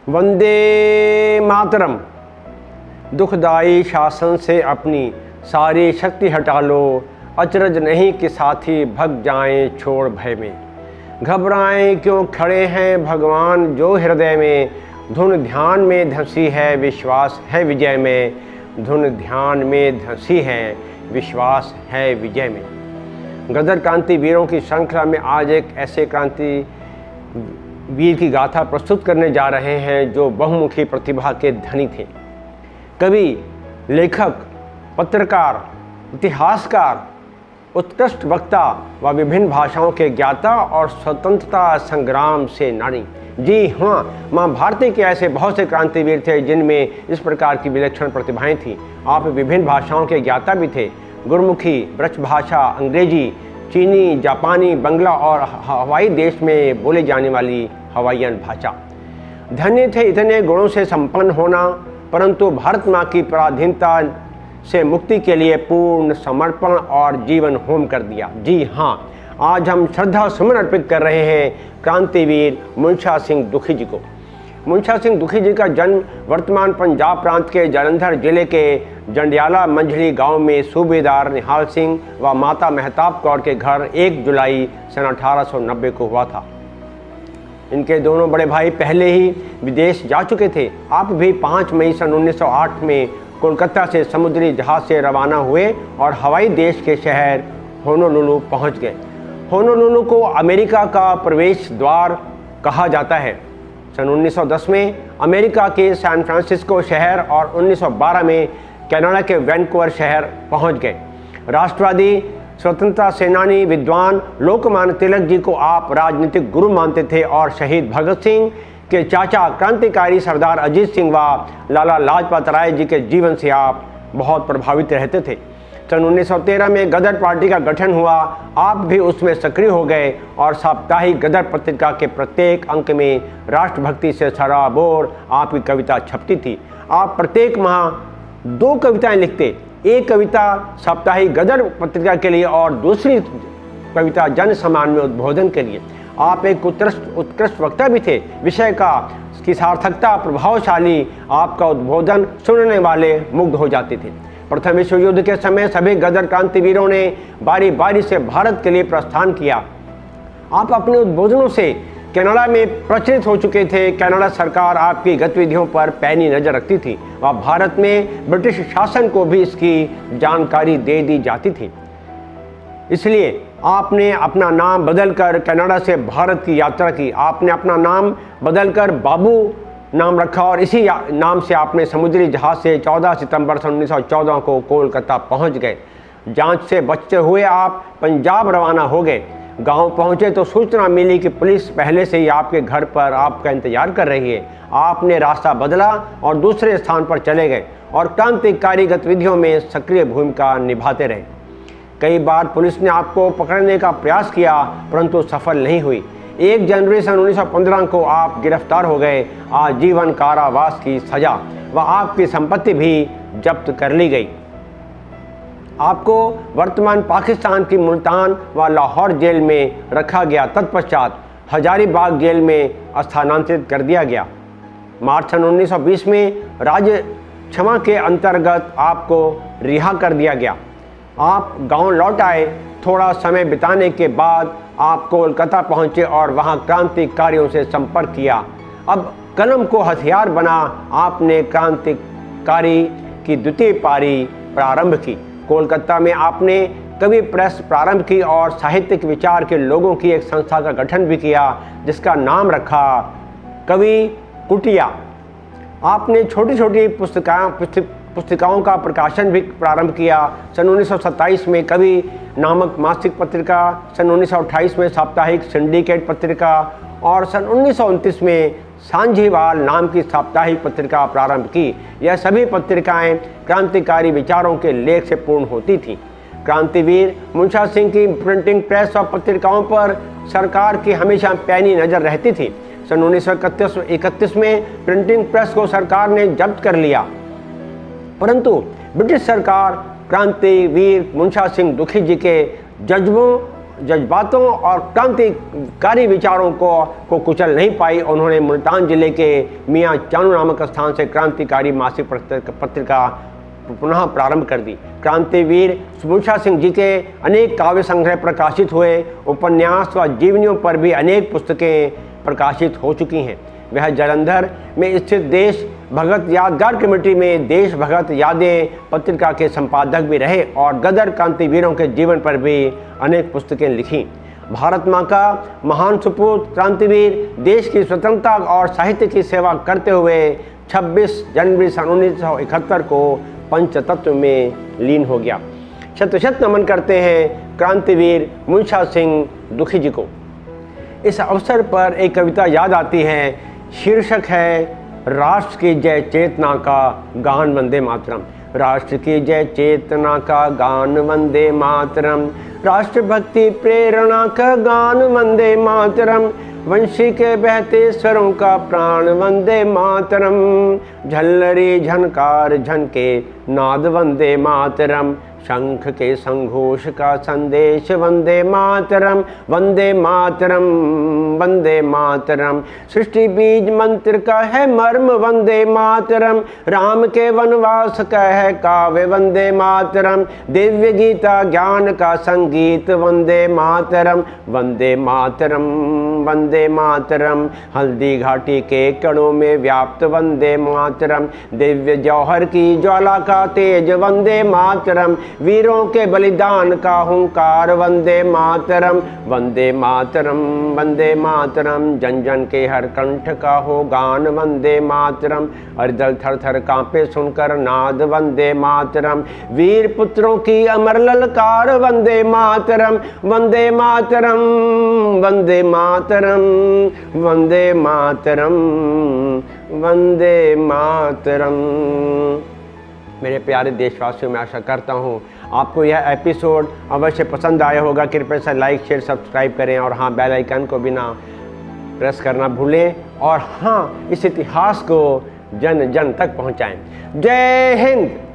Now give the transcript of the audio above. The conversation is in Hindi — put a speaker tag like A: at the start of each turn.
A: वंदे मातरम। दुखदाई शासन से अपनी सारी शक्ति हटा लो, अचरज नहीं कि साथी भग जाएं छोड़ भय में। घबराएं क्यों खड़े हैं भगवान जो हृदय में, धुन ध्यान में धंसी है विश्वास है विजय में। धुन ध्यान में धंसी है विश्वास है विजय में। गदर क्रांति वीरों की श्रृंखला में आज एक ऐसे क्रांति वीर की गाथा प्रस्तुत करने जा रहे हैं जो बहुमुखी प्रतिभा के धनी थे। कवि, लेखक, पत्रकार, इतिहासकार, उत्कृष्ट वक्ता व विभिन्न भाषाओं के ज्ञाता और स्वतंत्रता संग्राम से नारी। जी हाँ, माँ भारती के ऐसे बहुत से क्रांतिवीर थे जिनमें इस प्रकार की विलक्षण प्रतिभाएं थीं। आप विभिन्न भाषाओं के ज्ञाता भी थे। गुरमुखी, ब्रज भाषा, अंग्रेजी, चीनी, जापानी, बंगला और हवाई देश में बोले जाने वाली हवाईयन भाषा। धन्य थे इतने गुणों से संपन्न होना, परंतु भारत माँ की पराधीनता से मुक्ति के लिए पूर्ण समर्पण और जीवन होम कर दिया। जी हाँ, आज हम श्रद्धा सुमन अर्पित कर रहे हैं क्रांतिवीर मुंशा सिंह दुखी जी को। मुंशा सिंह दुखी जी का जन्म वर्तमान पंजाब प्रांत के जालंधर जिले के जंडियाला मंझली गांव में सूबेदार निहाल सिंह व माता मेहताब कौर के घर 1 जुलाई सन 1890 को हुआ था। इनके दोनों बड़े भाई पहले ही विदेश जा चुके थे। आप भी 5 मई सन 1908 में कोलकाता से समुद्री जहाज से रवाना हुए और हवाई देश के शहर होनोलुलु पहुंच गए। होनोलुलु को अमेरिका का प्रवेश द्वार कहा जाता है। सन 1910 में अमेरिका के सैन फ्रांसिस्को शहर और 1912 में कनाडा के वैंकूवर शहर पहुंच गए। राष्ट्रवादी, स्वतंत्रता सेनानी, विद्वान लोकमान्य तिलक जी को आप राजनीतिक गुरु मानते थे और शहीद भगत सिंह के चाचा क्रांतिकारी सरदार अजीत सिंह व लाला लाजपत राय जी के जीवन से आप बहुत प्रभावित रहते थे। सन 1913 में गदर पार्टी का गठन हुआ। आप भी उसमें सक्रिय हो गए और साप्ताहिक गदर पत्रिका के प्रत्येक अंक में राष्ट्रभक्ति से सराबोर आपकी कविता छपती थी। आप प्रत्येक माह 2 कविताएं लिखते, एक कविता साप्ताहिक गदर पत्रिका के लिए और दूसरी कविता जन सम्मान में उद्बोधन के लिए। आप एक उत्कृष्ट वक्ता भी थे। विषय की सार्थकता प्रभावशाली, आपका उद्बोधन सुनने वाले मुग्ध हो जाते थे। प्रथम विश्व युद्ध के समय सभी गदर क्रांतिवीरों ने बारी बारी से भारत के लिए प्रस्थान किया। आप अपने उद्बोधनों से कनाडा में प्रचलित हो चुके थे। कनाडा सरकार आपकी गतिविधियों पर पैनी नजर रखती थी व भारत में ब्रिटिश शासन को भी इसकी जानकारी दे दी जाती थी। इसलिए आपने अपना नाम बदलकर कनाडा से भारत की यात्रा की। आपने अपना नाम बदलकर बाबू नाम रखा और इसी नाम से आपने समुद्री जहाज से 14 सितंबर सन 1914 को कोलकाता पहुंच गए। जांच से बचते हुए आप पंजाब रवाना हो गए। गांव पहुंचे तो सूचना मिली कि पुलिस पहले से ही आपके घर पर आपका इंतजार कर रही है। आपने रास्ता बदला और दूसरे स्थान पर चले गए और क्रांतिकारी गतिविधियों में सक्रिय भूमिका निभाते रहे। कई बार पुलिस ने आपको पकड़ने का प्रयास किया परंतु सफल नहीं हुई। 1 जनवरी सन 1915 को आप गिरफ्तार हो गए। आजीवन कारावास की सजा व आपकी संपत्ति भी जब्त कर ली गई। आपको वर्तमान पाकिस्तान की मुल्तान व लाहौर जेल में रखा गया। तत्पश्चात हजारीबाग जेल में स्थानांतरित कर दिया गया। मार्च सन 1920 में राज्य क्षमा के अंतर्गत आपको रिहा कर दिया गया। आप गांव लौट आए। थोड़ा समय बिताने के बाद आप कोलकाता पहुंचे और वहां क्रांतिकारियों से संपर्क किया। अब कलम को हथियार बना आपने क्रांतिकारी की द्वितीय पारी प्रारंभ की। कोलकाता में आपने कवि प्रेस प्रारंभ की और साहित्यिक विचार के लोगों की एक संस्था का गठन भी किया जिसका नाम रखा कवि कुटिया। आपने छोटी छोटी पुस्तिकाओं का प्रकाशन भी प्रारंभ किया। सन 1927 में कवि नामक मासिक पत्रिका, सन 1928 में साप्ताहिक सिंडिकेट पत्रिका और सन 1929 में सांझीवाल नाम की साप्ताहिक पत्रिका प्रारंभ की। यह सभी पत्रिकाएं क्रांतिकारी विचारों के लेख से पूर्ण होती थीं। क्रांतिवीर मुंशा सिंह की प्रिंटिंग प्रेस और पत्रिकाओं पर सरकार की हमेशा पैनी नज़र रहती थी। सन 1931 में प्रिंटिंग प्रेस को सरकार ने जब्त कर लिया, परंतु ब्रिटिश सरकार क्रांतिवीर मुंशा सिंह दुखी जी के जज्बों जज्बातों और क्रांतिकारी विचारों को कुचल नहीं पाई। उन्होंने मुल्तान जिले के मियाँ चानू नामक स्थान से क्रांतिकारी मासिक पत्रिका पुनः प्रारंभ कर दी। क्रांतिवीर मूसा सिंह जी के अनेक काव्य संग्रह प्रकाशित हुए। उपन्यास व जीवनियों पर भी अनेक पुस्तकें प्रकाशित हो चुकी हैं। वह जालंधर में स्थित देश भगत यादगार कमेटी में देश भगत यादें पत्रिका के संपादक भी रहे और गदर क्रांतिवीरों के जीवन पर भी अनेक पुस्तकें लिखीं। भारत माँ का महान सपूत क्रांतिवीर देश की स्वतंत्रता और साहित्य की सेवा करते हुए 26 जनवरी सन 1971 को पंचतत्व में लीन हो गया। शत नमन करते हैं क्रांतिवीर मूसा सिंह दुखी जी को। इस अवसर पर एक कविता याद आती है, शीर्षक है राष्ट्र की जय चेतना का गान वंदे मातरम। राष्ट्र की जय चेतना का गान वंदे मातरम, राष्ट्रभक्ति प्रेरणा का गान वंदे मातरम, वंशी के बहते स्वरों का प्राण वंदे मातरम, झल्लरी झनकार झनके नाद वंदे मातरम, शंख के संघोष का संदेश वंदे मातरम, वंदे मातरम, वंदे मातरम, सृष्टि बीज मंत्र का है मर्म वंदे मातरम, राम के वनवास का है काव्य वंदे मातरम, दिव्य गीता ज्ञान का संगीत वंदे मातरम, वंदे मातरम, वंदे मातरम, हल्दी घाटी के कणों में व्याप्त वंदे मातरम, दिव्य जौहर की ज्वाला का तेज वंदे मातरम, वीरों के बलिदान का हुंकार वंदे मातरम, वंदे मातरम, वंदे मातरम, जन जन के हर कंठ का हो गान वंदे मातरम, हृदय थर थर कांपे सुनकर नाद वंदे मातरम, वीर पुत्रों की अमर ललकार वंदे मातरम, वंदे मातरम, वंदे मातरम, वंदे मातरम, वंदे मातरम। मेरे प्यारे देशवासियों, मैं आशा करता हूँ आपको यह एपिसोड अवश्य पसंद आया होगा। कृपया से लाइक शेयर सब्सक्राइब करें और हाँ, बेल आइकन को भी ना प्रेस करना भूलें और हाँ, इस इतिहास को जन जन तक पहुँचाएं। जय हिंद।